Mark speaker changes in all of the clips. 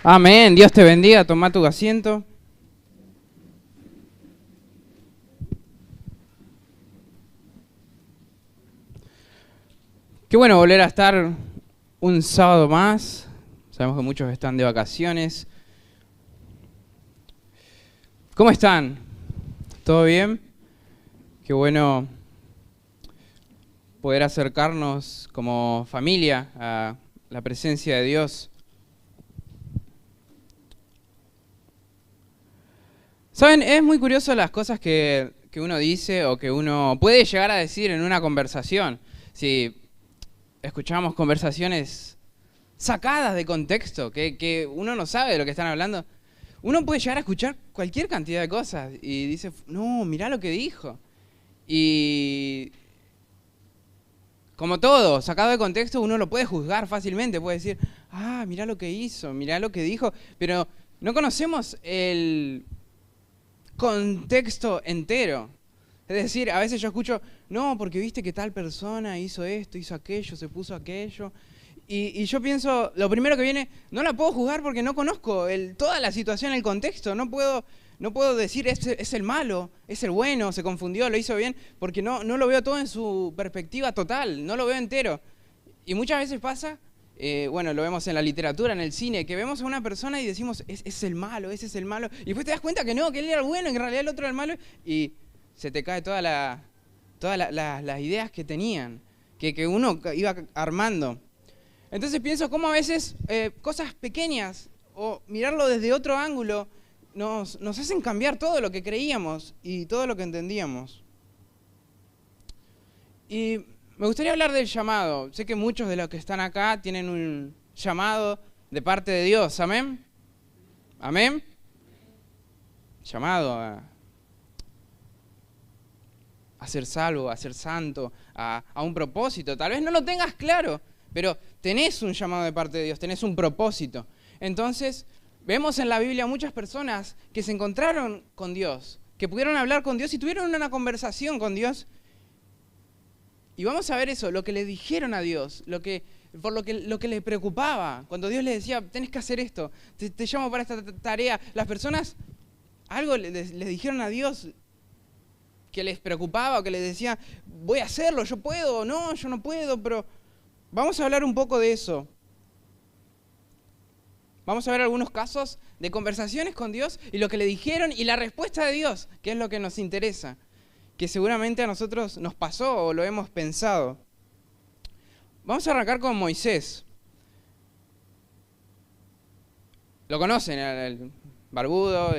Speaker 1: Amén. Dios te bendiga. Toma tu asiento. Qué bueno volver a estar un sábado más. Sabemos que muchos están de vacaciones. ¿Cómo están? ¿Todo bien? Qué bueno poder acercarnos como familia a la presencia de Dios. Saben, es muy curioso las cosas que uno dice o que uno puede llegar a decir en una conversación. Si escuchamos conversaciones sacadas de contexto, que uno no sabe de lo que están hablando, uno puede llegar a escuchar cualquier cantidad de cosas y dice, no, mirá lo que dijo. Y como todo, sacado de contexto, uno lo puede juzgar fácilmente, puede decir, mirá lo que hizo, mirá lo que dijo, pero no conocemos el contexto entero. Es decir, a veces yo escucho, no, porque viste que tal persona hizo esto, hizo aquello, se puso aquello. Y yo pienso, lo primero que viene, no la puedo juzgar porque no conozco toda la situación, el contexto. No puedo decir, es el malo, es el bueno, se confundió, lo hizo bien, porque no lo veo todo en su perspectiva total, no lo veo entero. Y muchas veces pasa, lo vemos en la literatura, en el cine, que vemos a una persona y decimos, es el malo, ese es el malo. Y después te das cuenta que no, que él era el bueno, que en realidad el otro era el malo. Y se te cae todas las ideas que tenían, que uno iba armando. Entonces pienso cómo a veces cosas pequeñas o mirarlo desde otro ángulo nos hacen cambiar todo lo que creíamos y todo lo que entendíamos. Y me gustaría hablar del llamado. Sé que muchos de los que están acá tienen un llamado de parte de Dios. ¿Amén? ¿Amén? Llamado a ser salvo, a ser santo, a un propósito. Tal vez no lo tengas claro, pero tenés un llamado de parte de Dios, tenés un propósito. Entonces, vemos en la Biblia muchas personas que se encontraron con Dios, que pudieron hablar con Dios y tuvieron una conversación con Dios. Y vamos a ver eso, lo que le dijeron a Dios, lo que le preocupaba. Cuando Dios les decía, tenés que hacer esto, te llamo para esta tarea. Las personas algo les dijeron a Dios que les preocupaba o que les decía, voy a hacerlo, yo puedo, no, yo no puedo, pero vamos a hablar un poco de eso. Vamos a ver algunos casos de conversaciones con Dios y lo que le dijeron y la respuesta de Dios, que es lo que nos interesa, que seguramente a nosotros nos pasó o lo hemos pensado. Vamos a arrancar con Moisés. Lo conocen, el barbudo,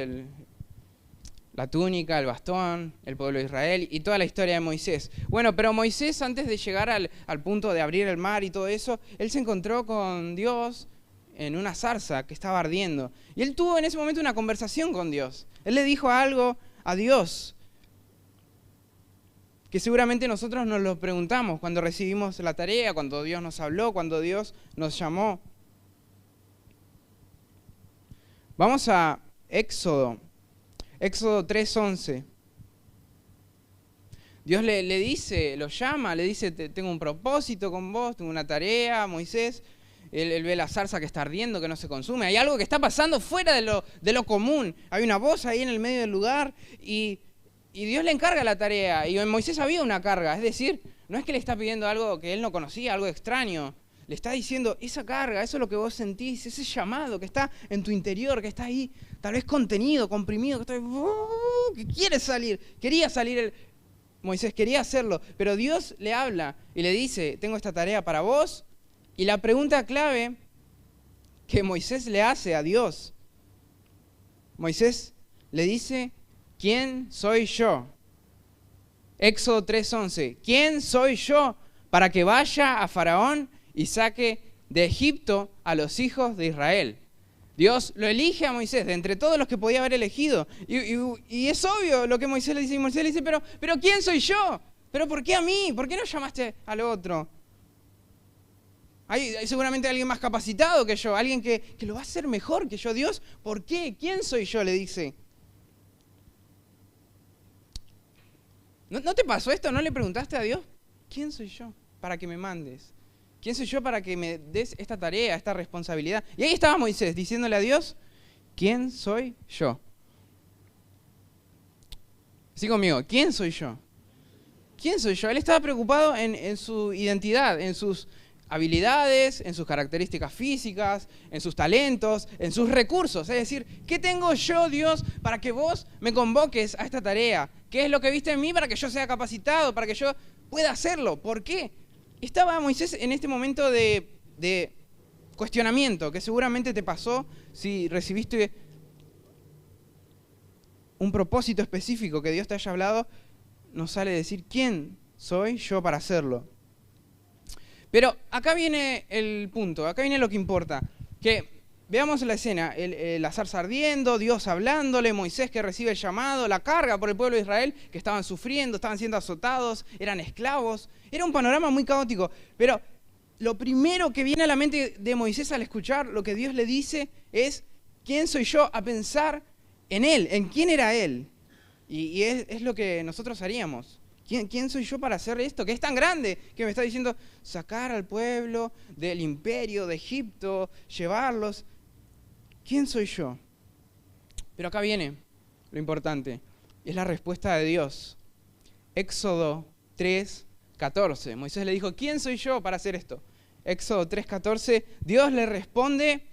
Speaker 1: la túnica, el bastón, el pueblo de Israel y toda la historia de Moisés. Bueno, pero Moisés, antes de llegar al punto de abrir el mar y todo eso, él se encontró con Dios en una zarza que estaba ardiendo. Y él tuvo en ese momento una conversación con Dios. Él le dijo algo a Dios que seguramente nosotros nos lo preguntamos cuando recibimos la tarea, cuando Dios nos habló, cuando Dios nos llamó. Vamos a Éxodo 3:11. Dios le dice, lo llama, le dice, tengo un propósito con vos, tengo una tarea, Moisés. Él ve la zarza que está ardiendo, que no se consume. Hay algo que está pasando fuera de lo común. Hay una voz ahí en el medio del lugar y Dios le encarga la tarea. Y en Moisés había una carga. Es decir, no es que le está pidiendo algo que él no conocía, algo extraño. Le está diciendo, esa carga, eso es lo que vos sentís, ese llamado que está en tu interior, que está ahí, tal vez contenido, comprimido, que quiere salir. Quería salir Moisés, quería hacerlo. Pero Dios le habla y le dice, tengo esta tarea para vos. Y la pregunta clave que Moisés le hace a Dios, Moisés le dice, ¿quién soy yo? Éxodo 3:11, ¿quién soy yo para que vaya a Faraón y saque de Egipto a los hijos de Israel? Dios lo elige a Moisés de entre todos los que podía haber elegido. Y es obvio lo que Moisés le dice. Y Moisés le dice, pero ¿quién soy yo? ¿Pero por qué a mí? ¿Por qué no llamaste al otro? Hay seguramente alguien más capacitado que yo, alguien que lo va a hacer mejor que yo. Dios, ¿por qué? ¿Quién soy yo? Le dice. ¿No te pasó esto? ¿No le preguntaste a Dios? ¿Quién soy yo para que me mandes? ¿Quién soy yo para que me des esta tarea, esta responsabilidad? Y ahí estaba Moisés diciéndole a Dios, ¿quién soy yo? Así conmigo, ¿quién soy yo? ¿Quién soy yo? Él estaba preocupado en su identidad, en sus habilidades, en sus características físicas, en sus talentos, en sus recursos. Es decir, ¿qué tengo yo, Dios, para que vos me convoques a esta tarea? ¿Qué es lo que viste en mí para que yo sea capacitado, para que yo pueda hacerlo? ¿Por qué? Estaba Moisés en este momento de cuestionamiento, que seguramente te pasó si recibiste un propósito específico que Dios te haya hablado, nos sale decir, ¿quién soy yo para hacerlo? Pero acá viene el punto, acá viene lo que importa, que veamos la escena, la zarza ardiendo, Dios hablándole, Moisés que recibe el llamado, la carga por el pueblo de Israel, que estaban sufriendo, estaban siendo azotados, eran esclavos, era un panorama muy caótico, pero lo primero que viene a la mente de Moisés al escuchar lo que Dios le dice es, ¿quién soy yo? A pensar en él, en quién era él. Y es lo que nosotros haríamos. ¿Quién soy yo para hacer esto? Que es tan grande que me está diciendo sacar al pueblo del imperio de Egipto, llevarlos. ¿Quién soy yo? Pero acá viene lo importante. Es la respuesta de Dios. Éxodo 3:14. Moisés le dijo, ¿quién soy yo para hacer esto? Éxodo 3:14. Dios le responde,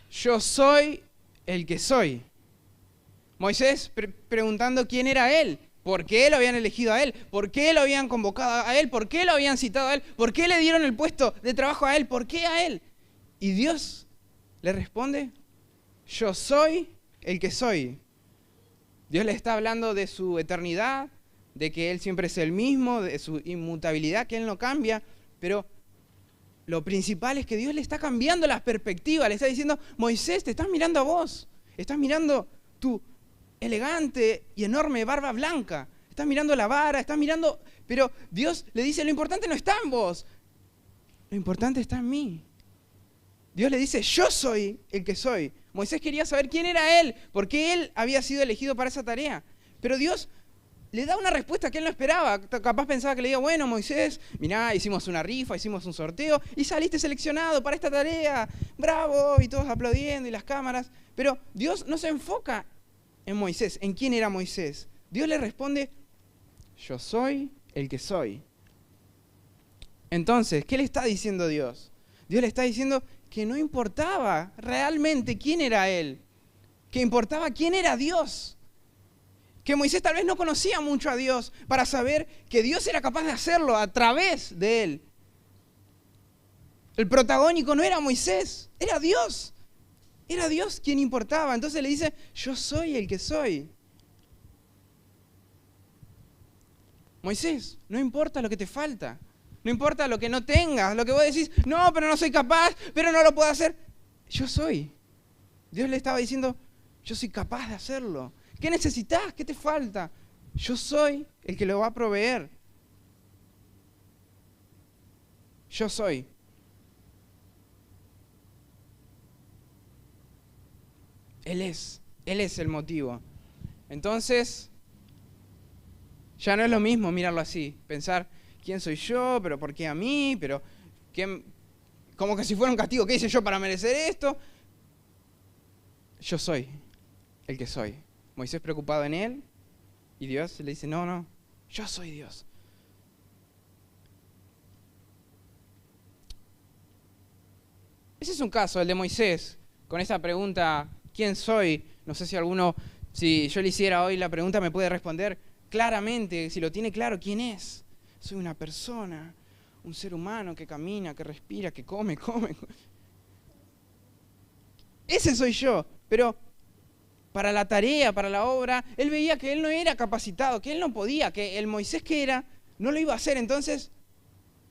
Speaker 1: yo soy el que soy. Moisés preguntando quién era él, por qué lo habían elegido a él, por qué lo habían convocado a él, por qué lo habían citado a él, por qué le dieron el puesto de trabajo a él, por qué a él. Y Dios le responde, yo soy el que soy. Dios le está hablando de su eternidad, de que Él siempre es el mismo, de su inmutabilidad, que Él no cambia, pero lo principal es que Dios le está cambiando las perspectivas, le está diciendo, Moisés, te estás mirando a vos, estás mirando tu elegante y enorme barba blanca, estás mirando la vara, estás mirando, pero Dios le dice, lo importante no está en vos, lo importante está en mí. Dios le dice, yo soy el que soy. Moisés quería saber quién era él, porque él había sido elegido para esa tarea. Pero Dios le da una respuesta que él no esperaba. Capaz pensaba que le diga, bueno, Moisés, mirá, hicimos una rifa, hicimos un sorteo y saliste seleccionado para esta tarea. ¡Bravo! Y todos aplaudiendo y las cámaras. Pero Dios no se enfoca en Moisés, en quién era Moisés. Dios le responde, yo soy el que soy. Entonces, ¿qué le está diciendo Dios? Dios le está diciendo que no importaba realmente quién era él, que importaba quién era Dios. Que Moisés tal vez no conocía mucho a Dios para saber que Dios era capaz de hacerlo a través de él. El protagónico no era Moisés, era Dios. Era Dios quien importaba. Entonces le dice, yo soy el que soy. Moisés, no importa lo que te falta. No importa lo que no tengas, lo que vos decís, no, pero no soy capaz, pero no lo puedo hacer. Yo soy. Dios le estaba diciendo, yo soy capaz de hacerlo. ¿Qué necesitas? ¿Qué te falta? Yo soy el que lo va a proveer. Yo soy. Él es el motivo. Entonces, ya no es lo mismo mirarlo así, pensar, ¿quién soy yo? ¿Pero por qué a mí? ¿Pero qué? Como que si fuera un castigo, ¿qué hice yo para merecer esto? Yo soy el que soy. Moisés preocupado en él y Dios le dice, no, yo soy Dios. Ese es un caso, el de Moisés, con esa pregunta, ¿quién soy? No sé si alguno, si yo le hiciera hoy la pregunta, me puede responder claramente, si lo tiene claro, ¿quién es? Soy una persona, un ser humano que camina, que respira, que come. Ese soy yo, pero para la tarea, para la obra, él veía que él no era capacitado, que él no podía, que el Moisés que era, no lo iba a hacer. Entonces,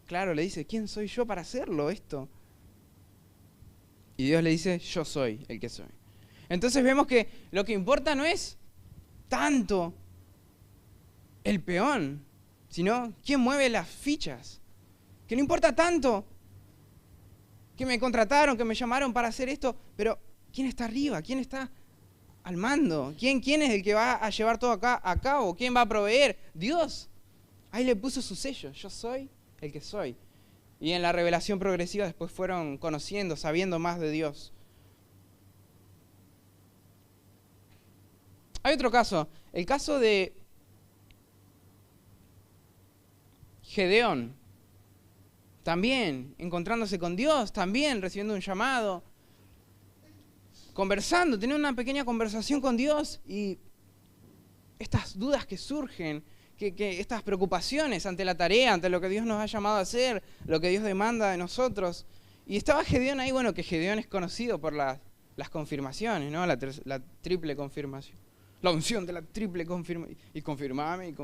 Speaker 1: claro, le dice, ¿quién soy yo para hacerlo esto? Y Dios le dice, yo soy el que soy. Entonces vemos que lo que importa no es tanto el peón, sino quién mueve las fichas. Que no importa tanto que me contrataron, que me llamaron para hacer esto, pero ¿quién está arriba? ¿Quién está al mando? ¿Quién es el que va a llevar todo acá a cabo? ¿Quién va a proveer? Dios. Ahí le puso su sello. Yo soy el que soy. Y en la revelación progresiva después fueron conociendo, sabiendo más de Dios. Hay otro caso, el caso de Gedeón. También encontrándose con Dios, también recibiendo un llamado, conversando, teniendo una pequeña conversación con Dios y estas dudas que surgen, que estas preocupaciones ante la tarea, ante lo que Dios nos ha llamado a hacer, lo que Dios demanda de nosotros. Y estaba Gedeón ahí, bueno, que Gedeón es conocido por las confirmaciones, ¿no? La triple confirmación. La unción de la triple confirmación. Y confirmame.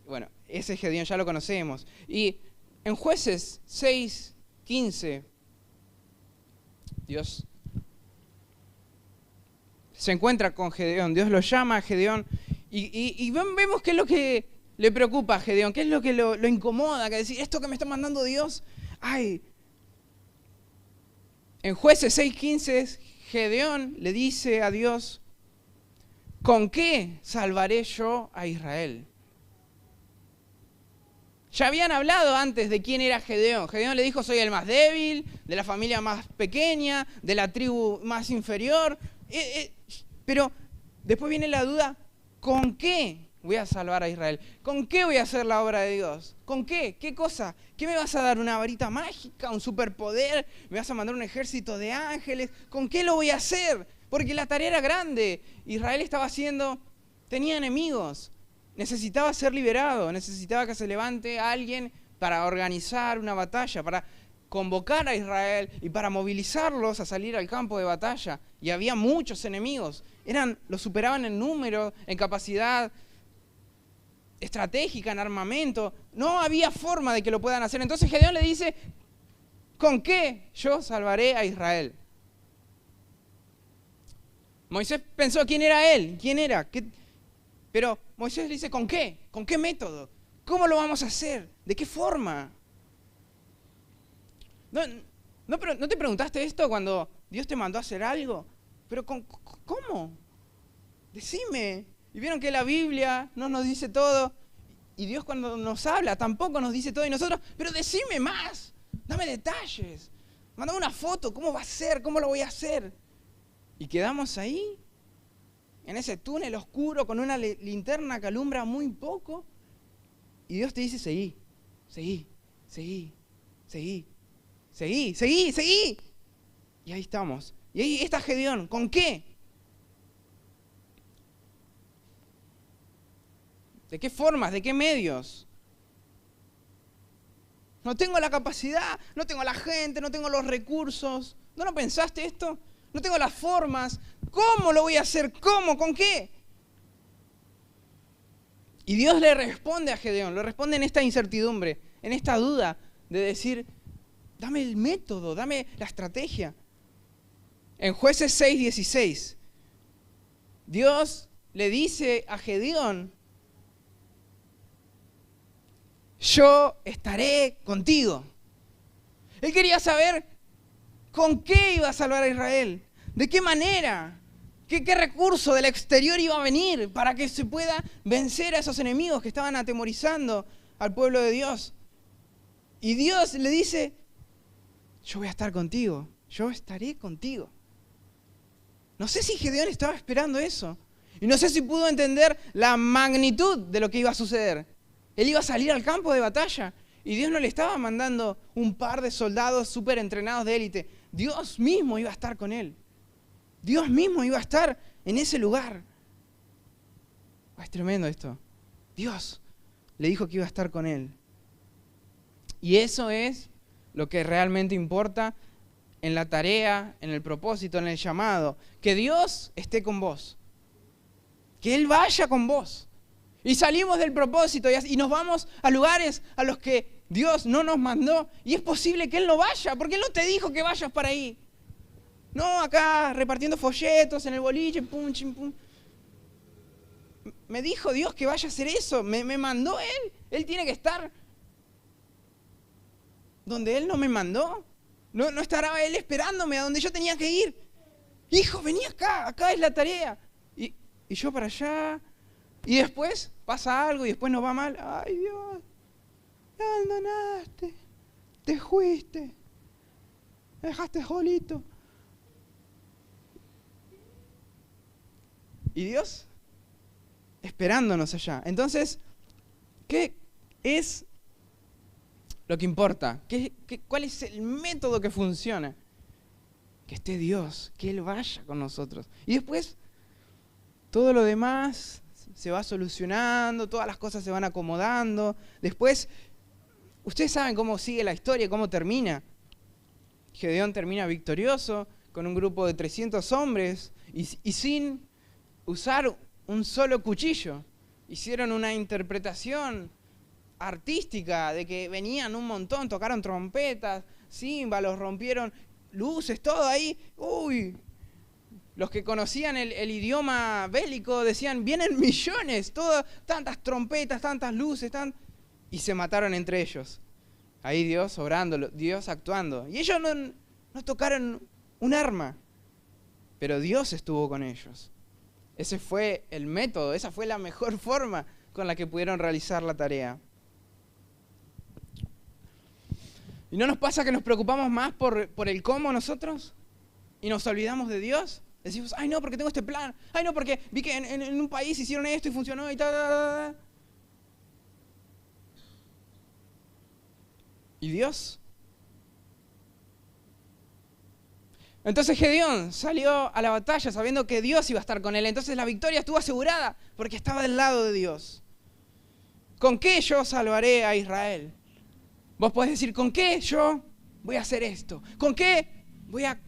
Speaker 1: Bueno, ese Gedeón ya lo conocemos. Y en Jueces 6:15, Dios se encuentra con Gedeón, Dios lo llama a Gedeón y vemos qué es lo que le preocupa a Gedeón, qué es lo que lo incomoda, que decir, esto que me está mandando Dios, ay. En Jueces 6:15, Gedeón le dice a Dios, ¿con qué salvaré yo a Israel? Ya habían hablado antes de quién era Gedeón. Gedeón le dijo, soy el más débil, de la familia más pequeña, de la tribu más inferior. Pero después viene la duda, ¿con qué voy a salvar a Israel? ¿Con qué voy a hacer la obra de Dios? ¿Con qué? ¿Qué cosa? ¿Qué me vas a dar? ¿Una varita mágica? ¿Un superpoder? ¿Me vas a mandar un ejército de ángeles? ¿Con qué lo voy a hacer? Porque la tarea era grande. Israel tenía enemigos. Necesitaba ser liberado, necesitaba que se levante alguien para organizar una batalla, para convocar a Israel y para movilizarlos a salir al campo de batalla. Y había muchos enemigos, los superaban en número, en capacidad estratégica, en armamento. No había forma de que lo puedan hacer. Entonces Gedeón le dice, ¿con qué yo salvaré a Israel? Moisés pensó quién era él, quién era, pero Moisés le dice, ¿con qué? ¿Con qué método? ¿Cómo lo vamos a hacer? ¿De qué forma? ¿No te preguntaste esto cuando Dios te mandó a hacer algo? ¿Pero cómo? Decime. Y vieron que la Biblia no nos dice todo. Y Dios cuando nos habla tampoco nos dice todo. Y nosotros, pero decime más. Dame detalles. Mándame una foto. ¿Cómo va a ser? ¿Cómo lo voy a hacer? Y quedamos ahí, en ese túnel oscuro, con una linterna que alumbra muy poco. Y Dios te dice, seguí. Y ahí estamos. Y ahí está Gedeón. ¿Con qué? ¿De qué formas? ¿De qué medios? No tengo la capacidad, no tengo la gente, no tengo los recursos. ¿No pensaste esto? No tengo las formas. ¿Cómo lo voy a hacer? ¿Cómo? ¿Con qué? Y Dios le responde a Gedeón, le responde en esta incertidumbre, en esta duda de decir, dame el método, dame la estrategia. En Jueces 6:16, Dios le dice a Gedeón, yo estaré contigo. Él quería saber con qué iba a salvar a Israel, de qué manera, qué recurso del exterior iba a venir para que se pueda vencer a esos enemigos que estaban atemorizando al pueblo de Dios. Y Dios le dice, yo voy a estar contigo, yo estaré contigo. No sé si Gedeón estaba esperando eso. Y no sé si pudo entender la magnitud de lo que iba a suceder. Él iba a salir al campo de batalla y Dios no le estaba mandando un par de soldados súper entrenados de élite. Dios mismo iba a estar con él. Dios mismo iba a estar en ese lugar. Es tremendo esto. Dios le dijo que iba a estar con él. Y eso es lo que realmente importa en la tarea, en el propósito, en el llamado. Que Dios esté con vos. Que Él vaya con vos. Y salimos del propósito y nos vamos a lugares a los que Dios no nos mandó. Y es posible que Él no vaya, porque Él no te dijo que vayas para ahí. No, acá repartiendo folletos en el boliche, pum, chim, pum. Me dijo Dios que vaya a hacer eso. Me mandó Él. Él tiene que estar donde Él no me mandó. No estará Él esperándome a donde yo tenía que ir. Hijo, vení acá es la tarea. Y yo para allá. Y después pasa algo y después nos va mal. Ay, Dios, me abandonaste. te fuiste, me dejaste solito. Y Dios esperándonos allá. Entonces, ¿qué es lo que importa? ¿Cuál es el método que funciona? Que esté Dios, que Él vaya con nosotros. Y después, todo lo demás se va solucionando, todas las cosas se van acomodando. Después, ustedes saben cómo sigue la historia, cómo termina. Gedeón termina victorioso, con un grupo de 300 hombres, y sin usar un solo cuchillo. Hicieron una interpretación artística de que venían un montón, tocaron trompetas, címbalos, rompieron luces, todo ahí. Uy, los que conocían el idioma bélico decían, vienen millones, tantas trompetas, tantas luces, y se mataron entre ellos. Ahí Dios obrando, Dios actuando. Y ellos no tocaron un arma, pero Dios estuvo con ellos. Ese fue el método, esa fue la mejor forma con la que pudieron realizar la tarea. ¿Y no nos pasa que nos preocupamos más por el cómo nosotros? ¿Y nos olvidamos de Dios? Decimos, ay no, porque tengo este plan. Ay no, porque vi que en un país hicieron esto y funcionó y tal. ¿Y Dios? Entonces Gedeón salió a la batalla sabiendo que Dios iba a estar con él. Entonces la victoria estuvo asegurada porque estaba del lado de Dios. ¿Con qué yo salvaré a Israel? Vos podés decir, ¿con qué yo voy a hacer esto? ¿Con qué voy a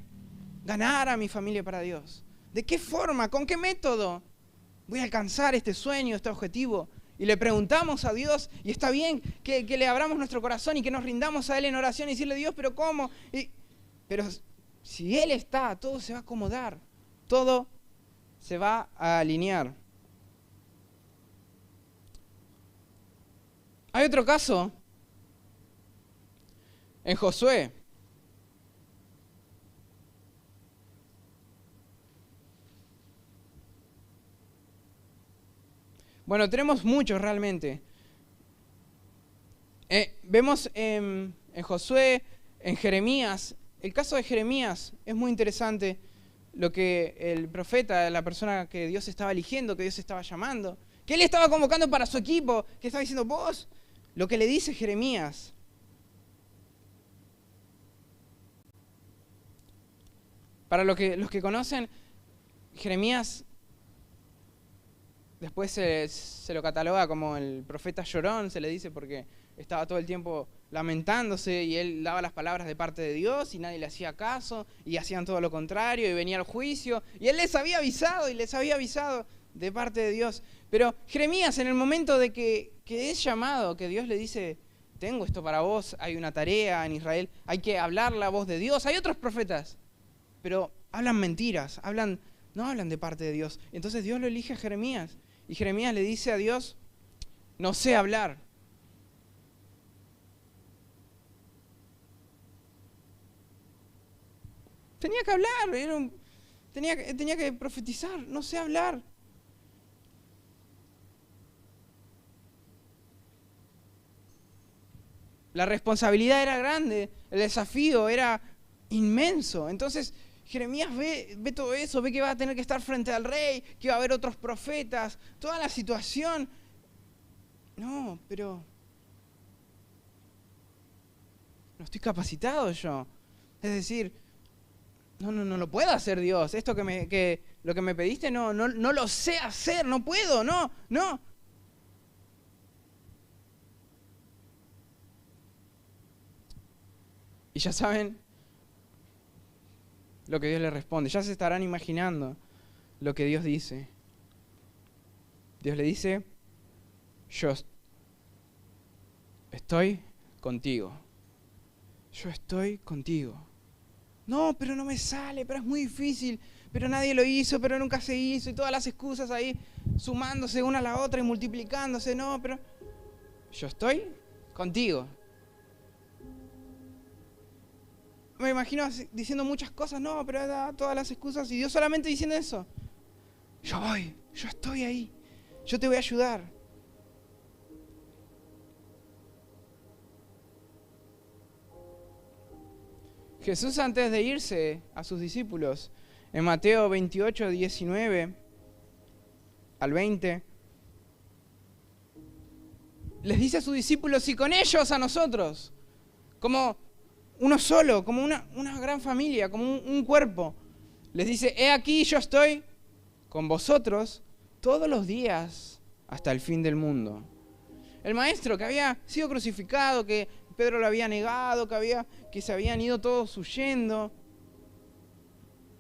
Speaker 1: ganar a mi familia para Dios? ¿De qué forma? ¿Con qué método voy a alcanzar este sueño, este objetivo? Y le preguntamos a Dios, y está bien que le abramos nuestro corazón y que nos rindamos a Él en oración y decirle, Dios, ¿pero cómo? Pero si Él está, todo se va a acomodar, todo se va a alinear. Hay otro caso en Josué. Bueno, tenemos muchos realmente. Vemos en Josué, en Jeremías. El caso de Jeremías es muy interesante. Lo que el profeta, la persona que Dios estaba eligiendo, que Dios estaba llamando, que Él estaba convocando para su equipo, que estaba diciendo, vos, lo que le dice Jeremías. Para los que conocen, Jeremías después se lo cataloga como el profeta llorón, se le dice, porque estaba todo el tiempo lamentándose y él daba las palabras de parte de Dios y nadie le hacía caso y hacían todo lo contrario y venía el juicio y él les había avisado de parte de Dios. Pero Jeremías, en el momento de que es llamado, que Dios le dice, tengo esto para vos, hay una tarea en Israel, hay que hablar la voz de Dios. Hay otros profetas, pero hablan mentiras, no hablan de parte de Dios. Entonces Dios lo elige a Jeremías. Y Jeremías le dice a Dios, no sé hablar. Tenía que hablar, tenía que profetizar, no sé hablar. La responsabilidad era grande, el desafío era inmenso. Entonces Jeremías ve todo eso, ve que va a tener que estar frente al rey, que va a haber otros profetas, toda la situación. No, pero no estoy capacitado yo. Es decir, no lo puedo hacer, Dios. Esto lo que me pediste no lo sé hacer, no puedo, no. Y ya saben lo que Dios le responde. Ya se estarán imaginando lo que Dios dice. Dios le dice, yo estoy contigo. Yo estoy contigo. No, pero no me sale, pero es muy difícil, pero nadie lo hizo, pero nunca se hizo, y todas las excusas ahí sumándose una a la otra y multiplicándose. No, pero yo estoy contigo. Me imagino diciendo muchas cosas, no, pero da todas las excusas, y Dios solamente diciendo eso. Yo voy, yo estoy ahí, yo te voy a ayudar. Jesús, antes de irse a sus discípulos, en Mateo 28, 19 al 20, les dice a sus discípulos y con ellos a nosotros, como uno solo, como una gran familia, como un cuerpo. Les dice, he aquí yo estoy con vosotros todos los días hasta el fin del mundo. El maestro que había sido crucificado, que Pedro lo había negado, que se habían ido todos huyendo,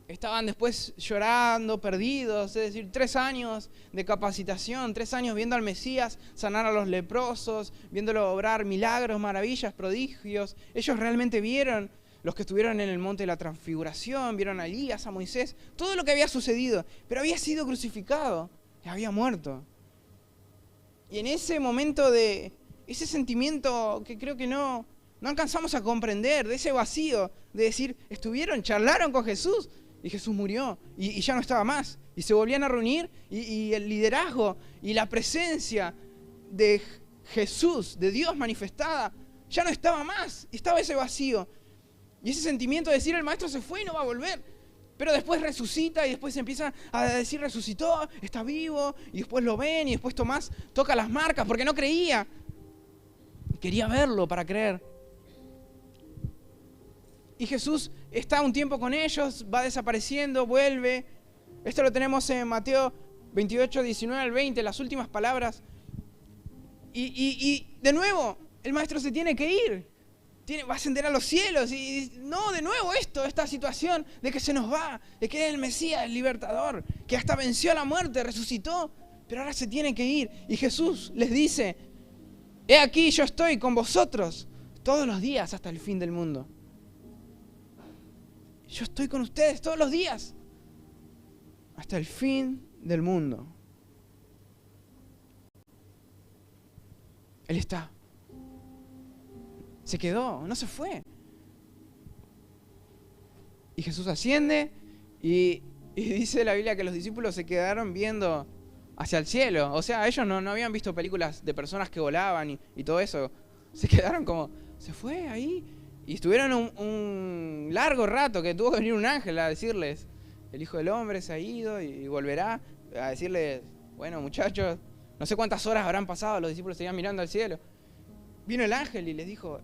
Speaker 1: estaban después llorando, perdidos, es decir, 3 años de capacitación, 3 años viendo al Mesías sanar a los leprosos, viéndolo obrar milagros, maravillas, prodigios. Ellos realmente vieron, los que estuvieron en el monte de la transfiguración, vieron a Elías, a Moisés, todo lo que había sucedido, pero había sido crucificado y había muerto. Y en ese momento de ese sentimiento que creo que no alcanzamos a comprender, de ese vacío, de decir, charlaron con Jesús, y Jesús murió y ya no estaba más. Y se volvían a reunir y el liderazgo y la presencia de Jesús, de Dios manifestada, ya no estaba más. Estaba ese vacío. Y ese sentimiento de decir, el maestro se fue y no va a volver. Pero después resucita y después empieza a decir, resucitó, está vivo. Y después lo ven y después Tomás toca las marcas porque no creía. Quería verlo para creer. Y Jesús está un tiempo con ellos, va desapareciendo, vuelve. Esto lo tenemos en Mateo 28, 19 al 20, las últimas palabras. Y de nuevo, el maestro se tiene que ir. Va a ascender a los cielos. Y no, de nuevo esta situación de que se nos va, de que es el Mesías, el libertador, que hasta venció a la muerte, resucitó, pero ahora se tiene que ir. Y Jesús les dice, he aquí yo estoy con vosotros todos los días hasta el fin del mundo. Yo estoy con ustedes todos los días, hasta el fin del mundo. Él está. Se quedó, no se fue. Y Jesús asciende y dice la Biblia que los discípulos se quedaron viendo hacia el cielo. O sea, ellos no habían visto películas de personas que volaban y todo eso. Se quedaron como, se fue ahí. Y estuvieron un largo rato que tuvo que venir un ángel a decirles, el Hijo del Hombre se ha ido y volverá, a decirles, bueno muchachos, no sé cuántas horas habrán pasado, los discípulos seguían mirando al cielo. Vino el ángel y les dijo,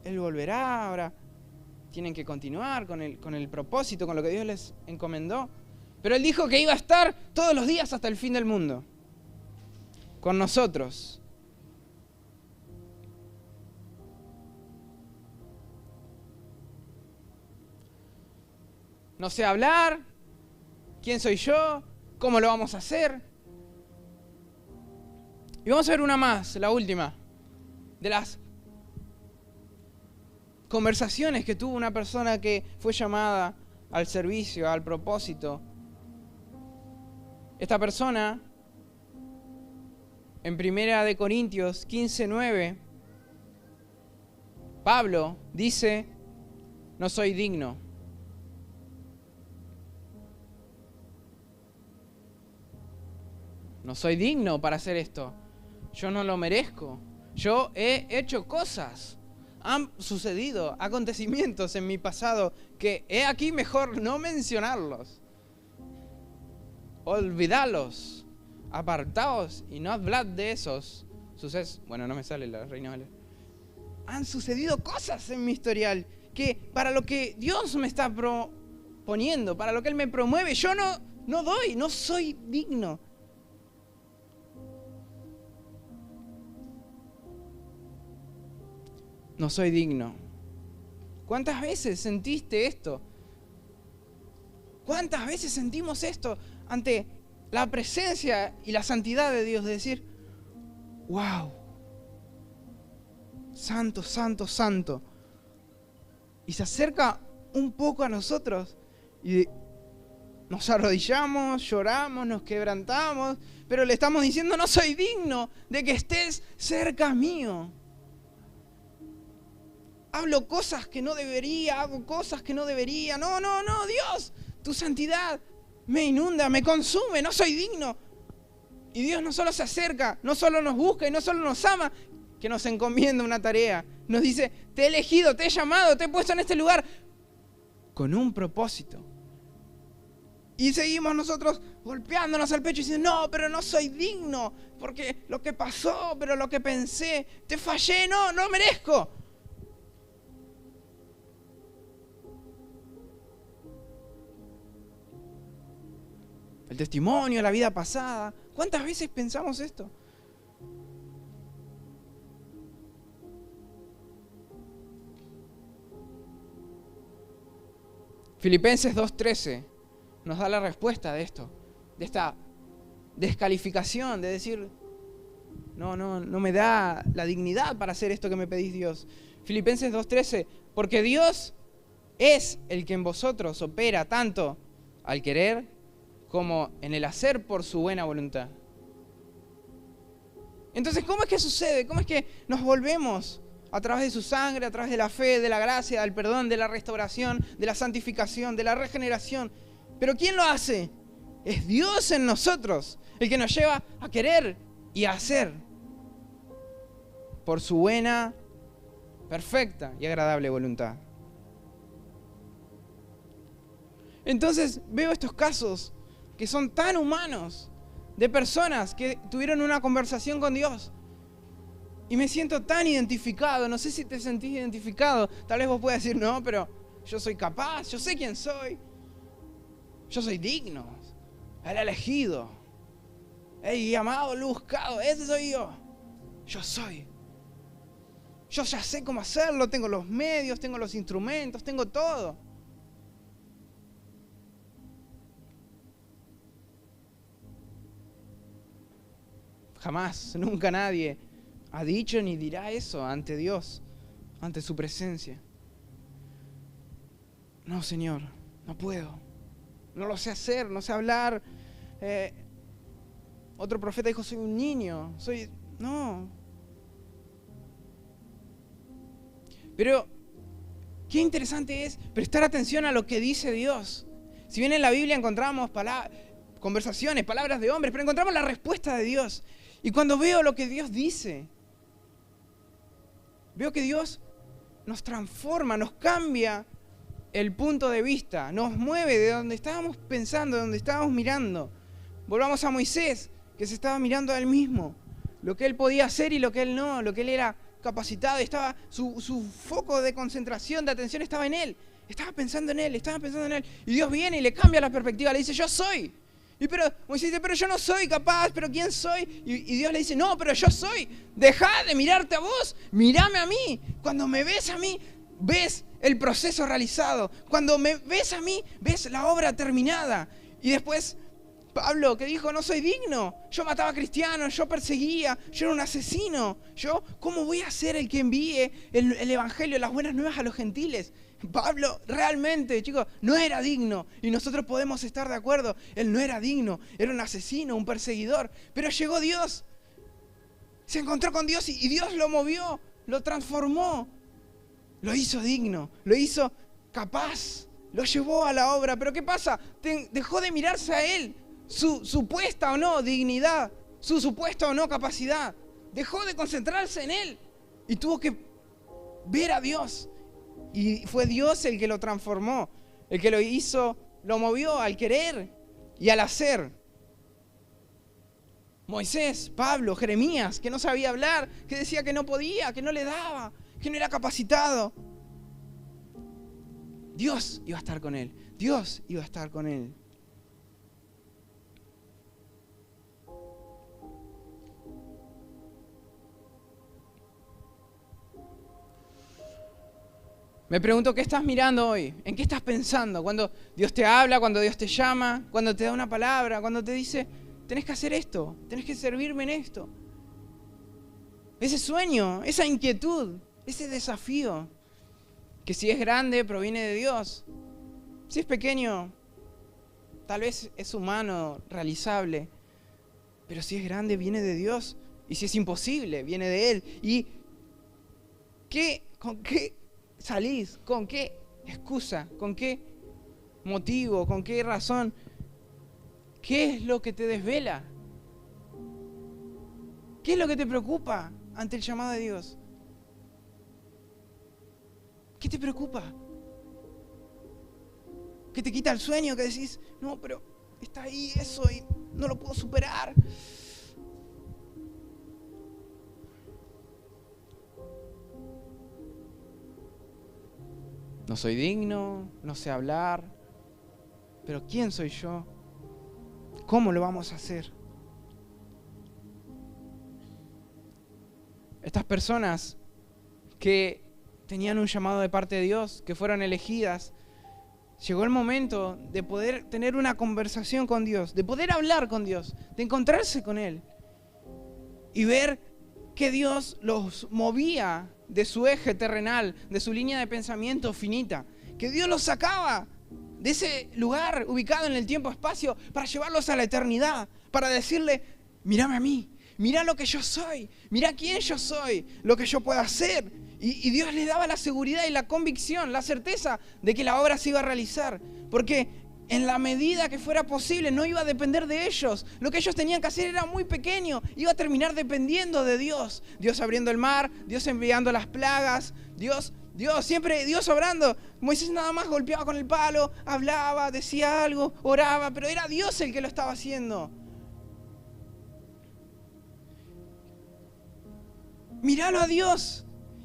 Speaker 1: Él volverá, ahora tienen que continuar con el propósito, con lo que Dios les encomendó. Pero Él dijo que iba a estar todos los días hasta el fin del mundo, con nosotros. No sé hablar, quién soy yo, cómo lo vamos a hacer. Y vamos a ver una más, la última, de las conversaciones que tuvo una persona que fue llamada al servicio, al propósito. Esta persona, en 1 Corintios 15:9, Pablo dice, no soy digno. No soy digno para hacer esto. Yo no lo merezco. Yo he hecho cosas. Han sucedido acontecimientos en mi pasado que he aquí mejor no mencionarlos. Olvidalos. Apartaos y no hablad de esos sucesos. Bueno, no me sale la Reina Valera. Han sucedido cosas en mi historial que para lo que Dios me está proponiendo, para lo que Él me promueve, yo no doy, no soy digno. No soy digno. ¿Cuántas veces sentiste esto? ¿Cuántas veces sentimos esto ante la presencia y la santidad de Dios? De decir, wow, santo, santo, santo. Y se acerca un poco a nosotros y nos arrodillamos, lloramos, nos quebrantamos, pero le estamos diciendo, no soy digno de que estés cerca mío. Hablo cosas que no debería, hago cosas que no debería. No, Dios, tu santidad me inunda, me consume, no soy digno. Y Dios no solo se acerca, no solo nos busca y no solo nos ama, que nos encomienda una tarea. Nos dice, te he elegido, te he llamado, te he puesto en este lugar con un propósito. Y seguimos nosotros golpeándonos al pecho y diciendo, no, pero no soy digno, porque lo que pasó, pero lo que pensé, te fallé, no merezco. El testimonio, la vida pasada. ¿Cuántas veces pensamos esto? Filipenses 2:13 nos da la respuesta de esto, de esta descalificación, de decir, no me da la dignidad para hacer esto que me pedís, Dios. Filipenses 2:13, porque Dios es el que en vosotros opera tanto al querer como en el hacer por su buena voluntad. Entonces, ¿cómo es que sucede? ¿Cómo es que nos volvemos a través de su sangre, a través de la fe, de la gracia, del perdón, de la restauración, de la santificación, de la regeneración? ¿Pero quién lo hace? Es Dios en nosotros, el que nos lleva a querer y a hacer por su buena, perfecta y agradable voluntad. Entonces veo estos casos que son tan humanos, de personas que tuvieron una conversación con Dios. Y me siento tan identificado, no sé si te sentís identificado. Tal vez vos puedas decir, no, pero yo soy capaz, yo sé quién soy. Yo soy digno, el elegido, el llamado, el buscado, ese soy yo. Yo soy. Yo ya sé cómo hacerlo, tengo los medios, tengo los instrumentos, tengo todo. Jamás, nunca nadie ha dicho ni dirá eso ante Dios, ante su presencia. No, Señor, no puedo. No lo sé hacer, no sé hablar. Otro profeta dijo, soy un niño. No. Pero qué interesante es prestar atención a lo que dice Dios. Si bien en la Biblia encontramos conversaciones, palabras de hombres, pero encontramos la respuesta de Dios. Y cuando veo lo que Dios dice, veo que Dios nos transforma, nos cambia el punto de vista, nos mueve de donde estábamos pensando, de donde estábamos mirando. Volvamos a Moisés, que se estaba mirando a él mismo, lo que él podía hacer y lo que él no, lo que él era capacitado, su foco de concentración, de atención estaba en él, estaba pensando en él, y Dios viene y le cambia la perspectiva, le dice, yo soy. Pero Moisés dice, pero yo no soy capaz, pero ¿quién soy? Y Dios le dice, no, pero yo soy. Dejá de mirarte a vos, mírame a mí. Cuando me ves a mí, ves el proceso realizado. Cuando me ves a mí, ves la obra terminada. Y después Pablo, que dijo, no soy digno. Yo mataba cristianos, yo perseguía, yo era un asesino. ¿Cómo voy a ser el que envíe el evangelio, las buenas nuevas a los gentiles? Pablo realmente, chicos, no era digno. Y nosotros podemos estar de acuerdo. Él no era digno, era un asesino, un perseguidor. Pero llegó Dios. Se encontró con Dios y Dios lo movió, lo transformó. Lo hizo digno, lo hizo capaz, lo llevó a la obra. Pero ¿qué pasa? Dejó de mirarse a él, su supuesta o no dignidad, su supuesta o no capacidad. Dejó de concentrarse en él y tuvo que ver a Dios. Y fue Dios el que lo transformó, el que lo hizo, lo movió al querer y al hacer. Moisés, Pablo, Jeremías, que no sabía hablar, que decía que no podía, que no le daba, que no era capacitado. Dios iba a estar con él, Dios iba a estar con él. Me pregunto, ¿qué estás mirando hoy? ¿En qué estás pensando? Cuando Dios te habla, cuando Dios te llama, cuando te da una palabra, cuando te dice, tenés que hacer esto, tenés que servirme en esto. Ese sueño, esa inquietud, ese desafío, que si es grande proviene de Dios. Si es pequeño, tal vez es humano, realizable. Pero si es grande, viene de Dios. Y si es imposible, viene de Él. ¿Y con qué salís? ¿Con qué excusa? ¿Con qué motivo? ¿Con qué razón? ¿Qué es lo que te desvela? ¿Qué es lo que te preocupa ante el llamado de Dios? ¿Qué te preocupa? que te quita el sueño, que decís, no, pero está ahí eso y no lo puedo superar. No soy digno, no sé hablar, pero ¿quién soy yo? ¿Cómo lo vamos a hacer? Estas personas que tenían un llamado de parte de Dios, que fueron elegidas, llegó el momento de poder tener una conversación con Dios, de poder hablar con Dios, de encontrarse con Él y ver que Dios los movía de su eje terrenal, de su línea de pensamiento finita, que Dios los sacaba de ese lugar ubicado en el tiempo-espacio para llevarlos a la eternidad, para decirle, mírame a mí, mira lo que yo soy, mira quién yo soy, lo que yo puedo hacer. Y Dios les daba la seguridad y la convicción, la certeza de que la obra se iba a realizar, porque en la medida que fuera posible no iba a depender de ellos. Lo que ellos tenían que hacer era muy pequeño, iba a terminar dependiendo de Dios. Dios abriendo el mar, Dios enviando las plagas, Dios siempre Dios obrando. Moisés nada más golpeaba con el palo, hablaba, decía algo, oraba, pero era Dios el que lo estaba haciendo. Míralo a Dios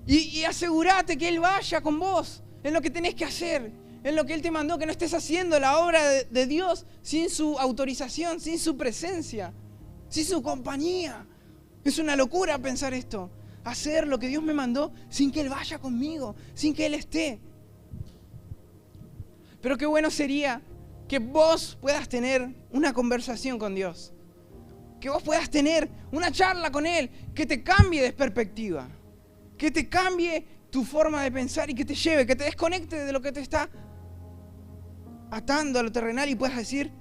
Speaker 1: y asegúrate que Él vaya con vos en lo que tenés que hacer, en lo que Él te mandó, que no estés haciendo la obra de Dios sin su autorización, sin su presencia, sin su compañía. Es una locura pensar esto. Hacer lo que Dios me mandó sin que Él vaya conmigo, sin que Él esté. Pero qué bueno sería que vos puedas tener una conversación con Dios, que vos puedas tener una charla con Él, que te cambie de perspectiva, que te cambie tu forma de pensar y que te lleve, que te desconecte de lo que te está atando a lo terrenal y puedas decir,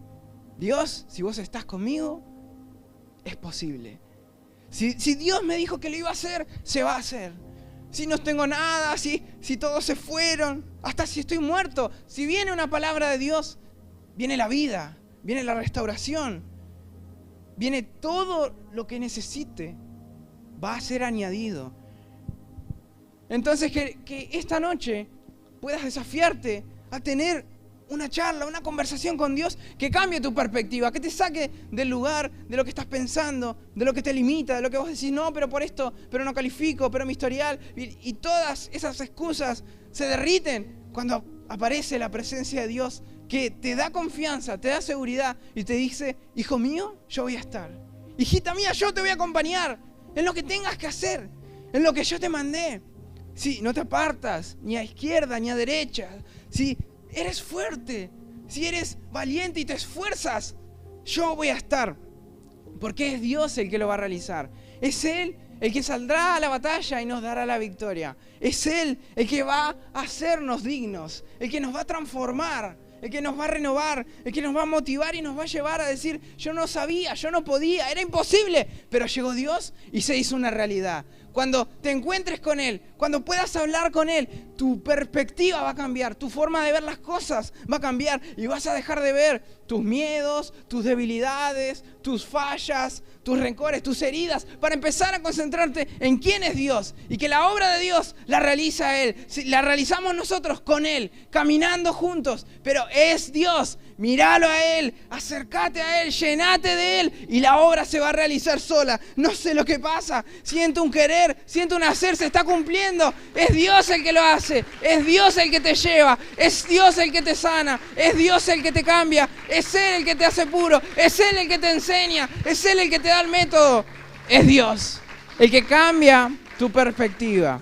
Speaker 1: Dios, si vos estás conmigo, es posible. Si Dios me dijo que lo iba a hacer, se va a hacer. Si no tengo nada, si todos se fueron, hasta si estoy muerto, si viene una palabra de Dios, viene la vida, viene la restauración, viene todo lo que necesite, va a ser añadido. Entonces que esta noche puedas desafiarte a tener una charla, una conversación con Dios que cambie tu perspectiva, que te saque del lugar, de lo que estás pensando, de lo que te limita, de lo que vos decís, no, pero por esto, pero no califico, pero mi historial, y todas esas excusas se derriten cuando aparece la presencia de Dios que te da confianza, te da seguridad y te dice, hijo mío, yo voy a estar. Hijita mía, yo te voy a acompañar en lo que tengas que hacer, en lo que yo te mandé. Si no te apartas ni a izquierda ni a derecha, si eres fuerte, si eres valiente y te esfuerzas, yo voy a estar, porque es Dios el que lo va a realizar. Es Él el que saldrá a la batalla y nos dará la victoria. Es Él el que va a hacernos dignos, el que nos va a transformar, el que nos va a renovar, el que nos va a motivar y nos va a llevar a decir, yo no sabía, yo no podía, era imposible, pero llegó Dios y se hizo una realidad. Cuando te encuentres con Él, cuando puedas hablar con Él, tu perspectiva va a cambiar, tu forma de ver las cosas va a cambiar y vas a dejar de ver tus miedos, tus debilidades, tus fallas, tus rencores, tus heridas, para empezar a concentrarte en quién es Dios y que la obra de Dios la realiza Él. La realizamos nosotros con Él, caminando juntos, pero es Dios. Míralo a Él, acércate a Él, llenate de Él y la obra se va a realizar sola. No sé lo que pasa, siento un querer, siento un hacer, se está cumpliendo. Es Dios el que lo hace, es Dios el que te lleva, es Dios el que te sana, es Dios el que te cambia, es Él el que te hace puro, es Él el que te enseña, es Él el que te da el método. Es Dios el que cambia tu perspectiva.